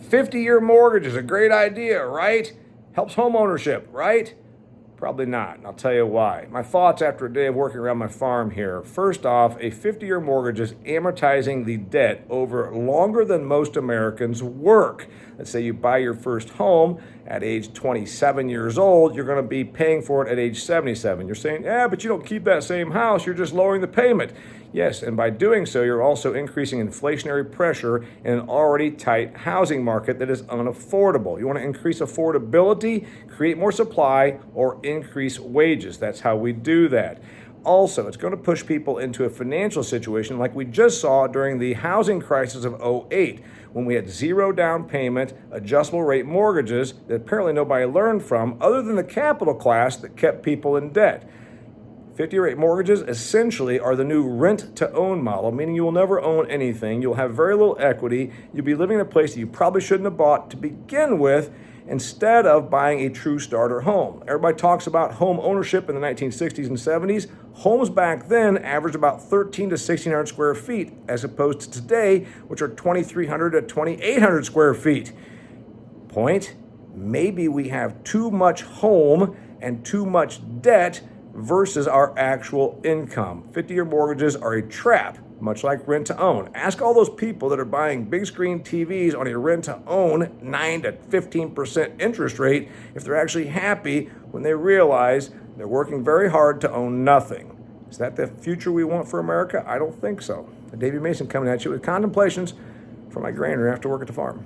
50-year mortgage is a great idea, right? Helps home ownership, right? Probably not, and I'll tell you why. My thoughts after a day of working around my farm here. First off, a 50-year mortgage is amortizing the debt over longer than most Americans work. Let's say you buy your first home at age 27 years old, you're going to be paying for it at age 77. You're saying, yeah, but you don't keep that same house, you're just lowering the payment. Yes, and by doing so, you're also increasing inflationary pressure in an already tight housing market that is unaffordable. You want to increase affordability, create more supply, or increase wages. That's how we do that. Also, it's going to push people into a financial situation like we just saw during the housing crisis of '08, when we had zero down payment, adjustable rate mortgages that apparently nobody learned from other than the capital class that kept people in debt. 50-year rate mortgages essentially are the new rent-to-own model, meaning you will never own anything, you'll have very little equity, you'll be living in a place that you probably shouldn't have bought to begin with, instead of buying a true starter home. Everybody talks about home ownership in the 1960s and 70s. Homes back then averaged about 1,300 to 1,600 square feet, as opposed to today, which are 2,300 to 2,800 square feet. Point? Maybe we have too much home and too much debt versus our actual income. 50-year mortgages are a trap, much like rent-to-own. Ask all those people that are buying big screen TVs on a rent-to-own 9 to 15% interest rate if they're actually happy when they realize they're working very hard to own nothing. Is that the future we want for America? I don't think so. Damian Mason coming at you with contemplations from my granary after work at the farm.